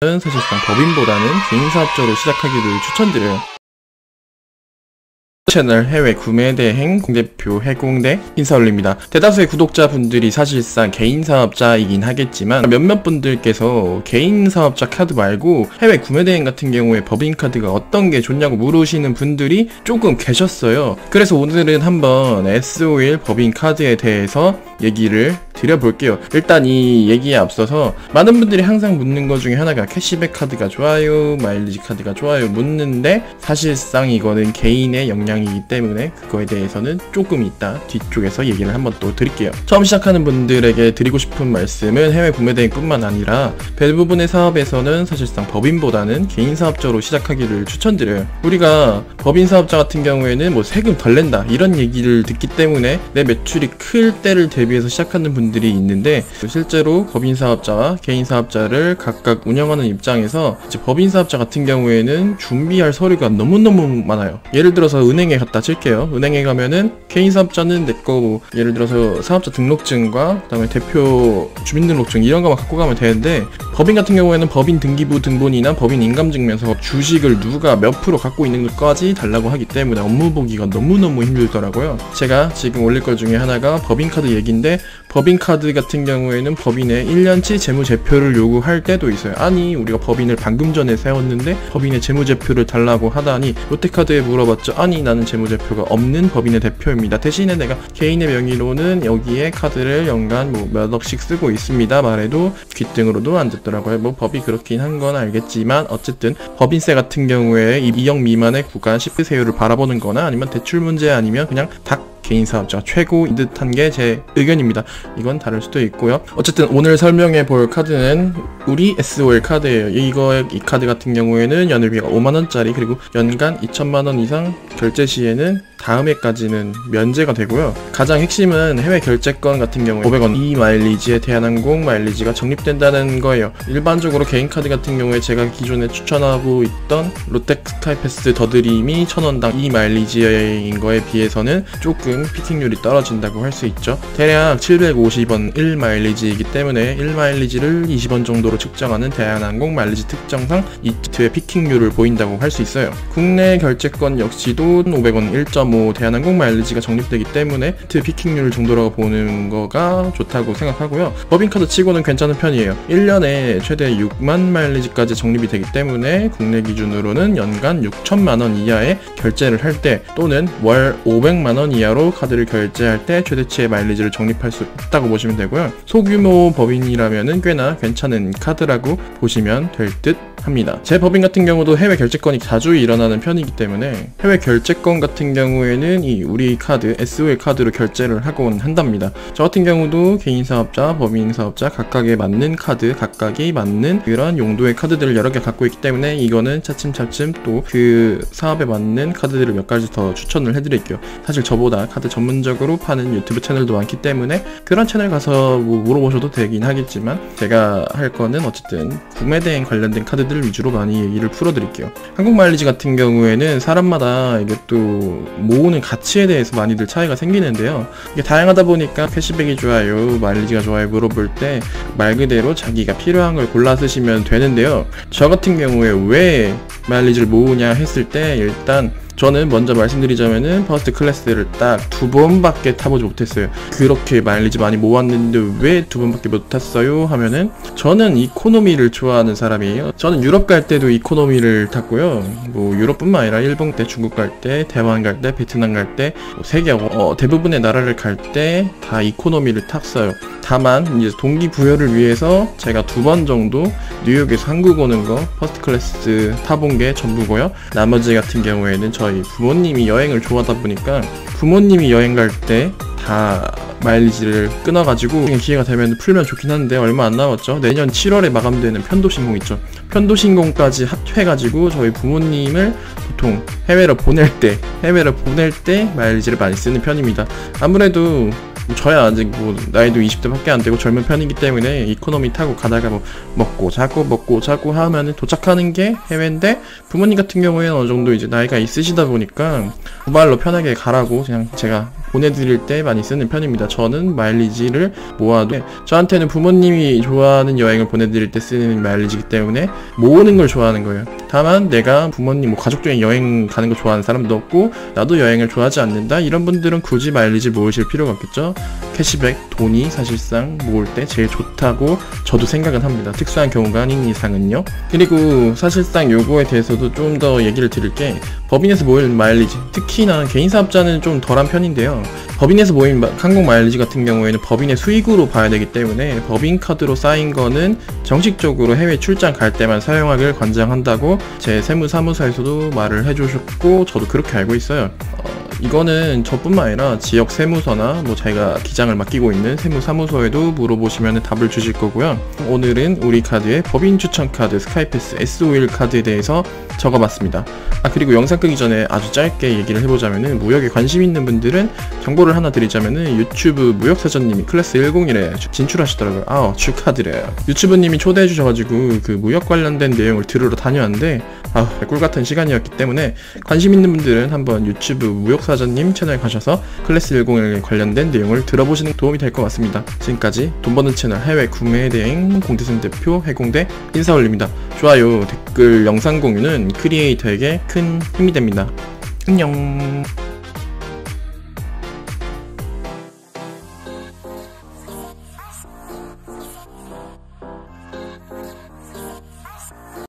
사실상 법인보다는 개인 사업자로 시작하기를 추천드려요. 채널 해외 구매 대행 공대표 해공대 인사올립니다. 대다수의 구독자분들이 사실상 개인 사업자이긴 하겠지만 몇몇 분들께서 개인 사업자 카드 말고 해외 구매 대행 같은 경우에 법인 카드가 어떤 게 좋냐고 물으시는 분들이 조금 계셨어요. 그래서 오늘은 한번 S51 법인 카드에 대해서 얘기를 드려볼게요. 일단 이 얘기에 앞서서 많은 분들이 항상 묻는 것 중에 하나가 캐시백 카드가 좋아요, 마일리지 카드가 좋아요 묻는데 사실상 이거는 개인의 역량이기 때문에 그거에 대해서는 조금 이따 뒤쪽에서 얘기를 한번 또 드릴게요. 처음 시작하는 분들에게 드리고 싶은 말씀은 해외 구매 대행 뿐만 아니라 대부분의 사업에서는 사실상 법인보다는 개인 사업자로 시작하기를 추천드려요. 우리가 법인 사업자 같은 경우에는 뭐 세금 덜 낸다 이런 얘기를 듣기 때문에 내 매출이 클 때를 대비해서 시작하는 분들이 있는데 실제로 법인 사업자와 개인 사업자를 각각 운영하는 입장에서 이제 법인 사업자 같은 경우에는 준비할 서류가 너무너무 많아요. 예를 들어서 은행에 갖다 칠게요. 은행에 가면은 개인 사업자는 내거 뭐 예를 들어서 사업자 등록증과 그다음에 대표 주민등록증 이런 거만 갖고 가면 되는데 법인 같은 경우에는 법인 등기부 등본이나 법인 인감증명서 주식을 누가 몇 프로 갖고 있는 것까지 달라고 하기 때문에 업무 보기가 너무너무 힘들더라고요. 제가 지금 올릴 것 중에 하나가 법인카드 얘기인데 법인카드 같은 경우에는 법인의 1년치 재무제표를 요구할 때도 있어요. 아니 우리가 법인을 방금 전에 세웠는데 법인의 재무제표를 달라고 하다니 롯데카드에 물어봤죠. 아니 나는 재무제표가 없는 법인의 대표입니다. 대신에 내가 개인의 명의로는 여기에 카드를 연간 뭐 몇 억씩 쓰고 있습니다 말해도 귀등으로도 안 듣더라고요. 뭐 법이 그렇긴 한 건 알겠지만 어쨌든 법인세 같은 경우에 2억 미만의 구간 10세율을 바라보는 거나 아니면 대출 문제 아니면 그냥 딱 개인 사업자가 최고인 듯한 게 제 의견입니다. 이건 다를 수도 있고요. 어쨌든 오늘 설명해 볼 카드는 우리 S51 카드예요. 이 카드 같은 경우에는 연회비가 5만원짜리 그리고 연간 2천만원 이상 결제 시에는 다음 해까지는 면제가 되고요. 가장 핵심은 해외 결제권 같은 경우에 500원 이 마일리지에 대한항공 마일리지가 적립된다는 거예요. 일반적으로 개인 카드 같은 경우에 제가 기존에 추천하고 있던 롯데 스카이패스 더드림이 1000원당 이 마일리지인 거에 비해서는 조금 피팅률이 떨어진다고 할 수 있죠. 대략 750원 1마일리지이기 때문에 1마일리지를 20원 정도로 측정하는 대한항공 마일리지 특정상 이트의 피킹률을 보인다고 할 수 있어요. 국내 결제권 역시도 500원 1.5 대한항공 마일리지가 적립되기 때문에 이트 피킹률 정도라고 보는 거가 좋다고 생각하고요. 법인카드 치고는 괜찮은 편이에요. 1년에 최대 6만 마일리지까지 적립이 되기 때문에 국내 기준으로는 연간 6천만원 이하의 결제를 할 때 또는 월 500만원 이하로 카드를 결제할 때 최대치의 마일리지를 적립할 수 있다고 보시면 되고요. 소규모 법인이라면은 꽤나 괜찮은 카드라고 보시면 될 듯 합니다. 제 법인 같은 경우도 해외 결제권이 자주 일어나는 편이기 때문에 해외 결제권 같은 경우에는 이 우리 카드 S51 카드로 결제를 하곤 한답니다. 저 같은 경우도 개인 사업자, 법인 사업자 각각에 맞는 카드, 각각이 맞는 그런 용도의 카드들을 여러 개 갖고 있기 때문에 이거는 차츰차츰 또 그 사업에 맞는 카드들을 몇 가지 더 추천을 해드릴게요. 사실 저보다 카드 전문적으로 파는 유튜브 채널도 많기 때문에 그런 채널 가서 뭐 물어보셔도 되긴 하겠지만 제가 할 거는 어쨌든 구매 대행 관련된 카드들 위주로 많이 얘기를 풀어드릴게요. 한국 마일리지 같은 경우에는 사람마다 이게 또 모으는 가치에 대해서 많이들 차이가 생기는데요. 이게 다양하다 보니까 캐시백이 좋아요, 마일리지가 좋아요 물어볼 때 말 그대로 자기가 필요한 걸 골라 쓰시면 되는데요. 저 같은 경우에 왜 마일리지를 모으냐 했을 때 일단 저는 먼저 말씀드리자면은 퍼스트 클래스를 딱 2번밖에 타보지 못했어요. 그렇게 마일리지 많이 모았는데 왜 2번밖에 못 탔어요? 하면은 저는 이코노미를 좋아하는 사람이에요. 저는 유럽 갈 때도 이코노미를 탔고요. 뭐 유럽뿐만 아니라 일본 때, 중국 갈 때, 대만 갈 때, 베트남 갈 때, 세계 대부분의 나라를 갈 때 다 이코노미를 탔어요. 다만 이제 동기부여를 위해서 제가 2번 정도 뉴욕에서 한국 오는 거 퍼스트 클래스 타본 게 전부고요. 나머지 같은 경우에는 저희 부모님이 여행을 좋아하다 보니까 부모님이 여행 갈 때 다 마일리지를 끊어가지고 기회가 되면 풀면 좋긴 한데 얼마 안 남았죠. 내년 7월에 마감되는 편도신공 있죠. 편도신공까지 합해가지고 저희 부모님을 보통 해외로 보낼 때 마일리지를 많이 쓰는 편입니다. 아무래도 저야 아직 뭐 나이도 20대밖에 안 되고 젊은 편이기 때문에 이코노미 타고 가다가 뭐 먹고 자고 하면은 도착하는 게 해외인데 부모님 같은 경우에는 어느 정도 이제 나이가 있으시다 보니까 모바일로 편하게 가라고 그냥 제가 보내드릴 때 많이 쓰는 편입니다. 저는 마일리지를 모아도 저한테는 부모님이 좋아하는 여행을 보내드릴 때 쓰는 마일리지이기 때문에 모으는 걸 좋아하는 거예요. 다만 내가 부모님 가족적인 여행 가는 거 좋아하는 사람도 없고 나도 여행을 좋아하지 않는다 이런 분들은 굳이 마일리지 모으실 필요가 없겠죠. 캐시백, 돈이 사실상 모을 때 제일 좋다고 저도 생각은 합니다. 특수한 경우가 아닌 이상은요. 그리고 사실상 요거에 대해서도 좀 더 얘기를 드릴 게 법인에서 모일 마일리지, 특히나 개인 사업자는 좀 덜한 편인데요. 법인에서 모인 항공 마일리지 같은 경우에는 법인의 수익으로 봐야 되기 때문에 법인 카드로 쌓인 거는 정식적으로 해외 출장 갈 때만 사용하길 권장한다고 제 세무사무소에서도 말을 해주셨고 저도 그렇게 알고 있어요. 이거는 저뿐만 아니라 지역 세무서나 자기가 기장을 맡기고 있는 세무사무소에도 물어보시면 답을 주실 거고요. 오늘은 우리 카드의 법인 추천 카드 스카이패스 S51 카드에 대해서 적어봤습니다. 그리고 영상 끄기 전에 아주 짧게 얘기를 해보자면은 무역에 관심 있는 분들은 정보를 하나 드리자면은 유튜브 무역사전님이 클래스 101에 진출하시더라고요. 축하드려요. 유튜브님이 초대해 주셔가지고 그 무역 관련된 내용을 들으러 다녀왔는데 꿀같은 시간이었기 때문에 관심 있는 분들은 한번 유튜브 무역사전님 채널 가셔서 클래스 101에 관련된 내용을 들어보시는 도움이 될 것 같습니다. 지금까지 돈 버는 채널 해외 구매 대행 공대생 대표 해공대 인사올립니다. 좋아요, 댓글, 영상 공유는 크리에이터에게 큰 힘이 됩니다. 안녕.